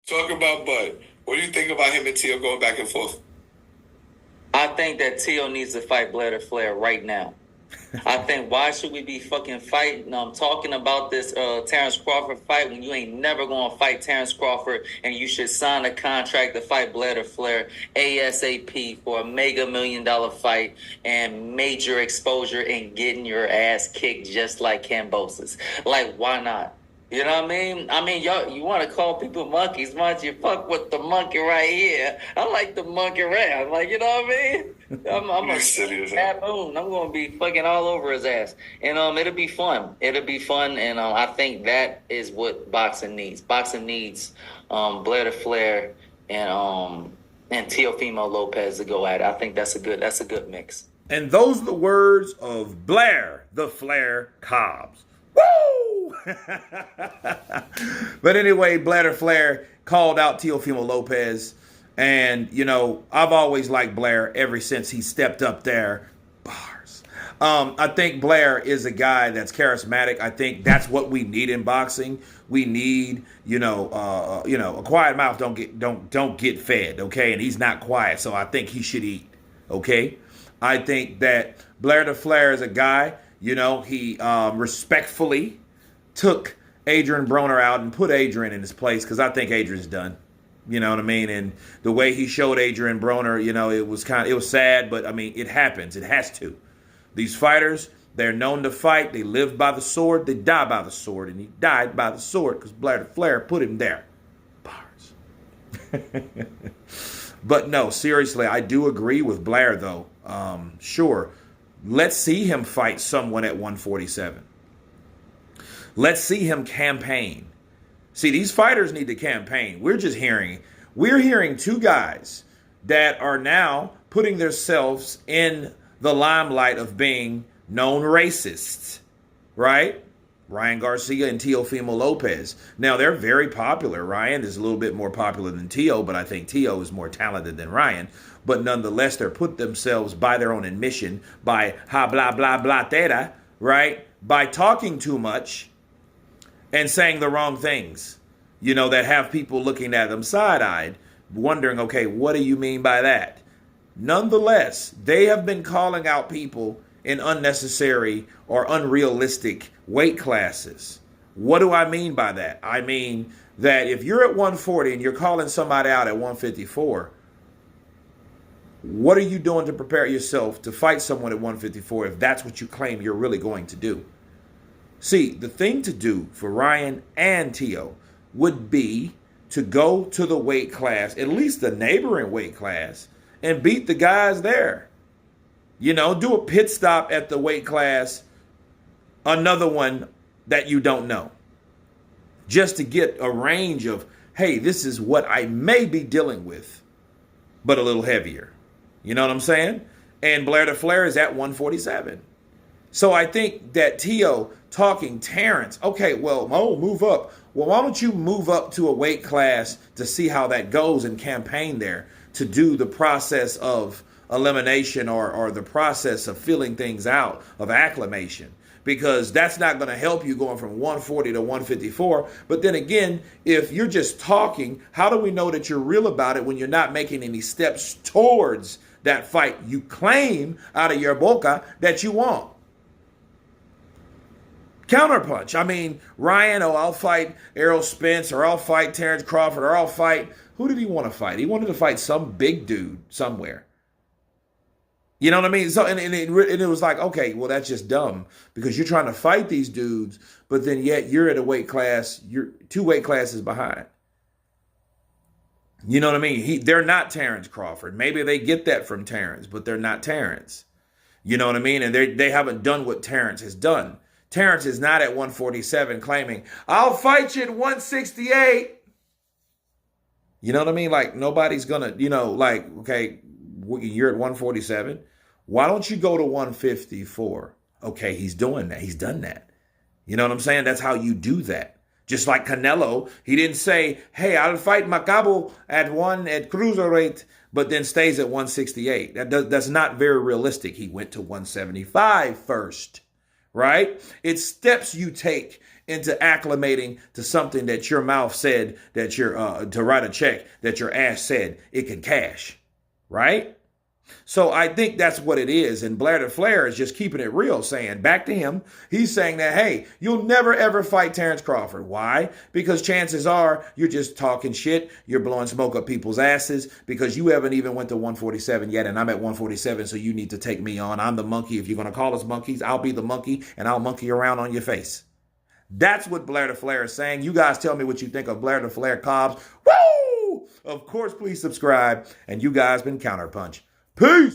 Talk about Bud. What do you think about him and Teo going back and forth? I think that Teo needs to fight Blair to Flair right now. I think why should we be fucking fighting? Talking about this Terrence Crawford fight when you ain't never gonna fight Terrence Crawford, and you should sign a contract to fight Blair to Flair ASAP for a mega $1 million fight and major exposure and getting your ass kicked just like Cambosis. Like, why not? You know what I mean? Y'all, you want to call people monkeys? Why don't you fuck with the monkey right here? I like the monkey around. Like, you know what I mean? I'm a baboon. I'm going to be fucking all over his ass. And it'll be fun. It'll be fun. And I think that is what boxing needs. Boxing needs Blair to Flair and Teofimo Lopez to go at it. I think that's a good mix. And those are the words of Blair, the Flair Cobbs. Woo! But anyway, Blair Flair called out Teofimo Lopez. And, you know, I've always liked Blair ever since he stepped up there. Bars. I think Blair is a guy that's charismatic. I think that's what we need in boxing. We need, a quiet mouth don't get fed, okay? And he's not quiet, so I think he should eat, okay? I think that Blair the Flair is a guy. He respectfully took Adrian Broner out and put Adrian in his place because I think Adrian's done. You know what I mean? And the way he showed Adrian Broner, it was sad, but I mean, it happens. It has to. These fighters, they're known to fight. They live by the sword. They die by the sword. And he died by the sword because Blair the Flair put him there. Bars. But no, seriously, I do agree with Blair, though. Sure. Let's see him fight someone at 147. Let's see him campaign. See, these fighters need to campaign. We're hearing two guys that are now putting themselves in the limelight of being known racists, right? Ryan Garcia and Teofimo Lopez. Now, they're very popular. Ryan is a little bit more popular than Teo, but I think Teo is more talented than Ryan. But nonetheless, they're put themselves by their own admission, by blah, blah, blah, teta, right? By talking too much and saying the wrong things, that have people looking at them side-eyed, wondering, okay, what do you mean by that? Nonetheless, they have been calling out people in unnecessary or unrealistic weight classes. What do I mean by that? I mean that if you're at 140 and you're calling somebody out at 154, what are you doing to prepare yourself to fight someone at 154 if that's what you claim you're really going to do? See, the thing to do for Ryan and Teo would be to go to the weight class, at least the neighboring weight class, and beat the guys there. Do a pit stop at the weight class, another one that you don't know, just to get a range of, hey, this is what I may be dealing with, but a little heavier. You know what I'm saying? And Blair the Flair is at 147. So I think that Teo talking Terrence, okay, well, move up. Well, why don't you move up to a weight class to see how that goes and campaign there to do the process of elimination or the process of filling things out, of acclimation, because that's not going to help you going from 140 to 154. But then again, if you're just talking, how do we know that you're real about it when you're not making any steps towards that fight you claim out of your boca that you want? Counterpunch. I mean, Ryan, I'll fight Errol Spence, or I'll fight Terrence Crawford, or I'll fight, who did he want to fight? He wanted to fight some big dude somewhere. You know what I mean? So, and it was like, okay, well, that's just dumb because you're trying to fight these dudes, but then yet you're at a weight class, you're 2 weight classes behind. You know what I mean? They're not Terrence Crawford. Maybe they get that from Terrence, but they're not Terrence. You know what I mean? And they haven't done what Terrence has done. Terrence is not at 147 claiming, I'll fight you at 168. You know what I mean? Like, nobody's going to, okay, you're at 147. Why don't you go to 154? Okay, he's doing that. He's done that. You know what I'm saying? That's how you do that. Just like Canelo, he didn't say, hey, I'll fight Macabo at cruiserweight, but then stays at 168. That's not very realistic. He went to 175 first. Right? It's steps you take into acclimating to something that your mouth said that to write a check that your ass said it can cash, right? So I think that's what it is. And Blair the Flair is just keeping it real, saying back to him. He's saying that, hey, you'll never, ever fight Terrence Crawford. Why? Because chances are you're just talking shit. You're blowing smoke up people's asses because you haven't even went to 147 yet. And I'm at 147. So you need to take me on. I'm the monkey. If you're going to call us monkeys, I'll be the monkey and I'll monkey around on your face. That's what Blair the Flair is saying. You guys tell me what you think of Blair the Flair Cobbs. Woo! Of course, please subscribe. And you guys been Counterpunch. Peace.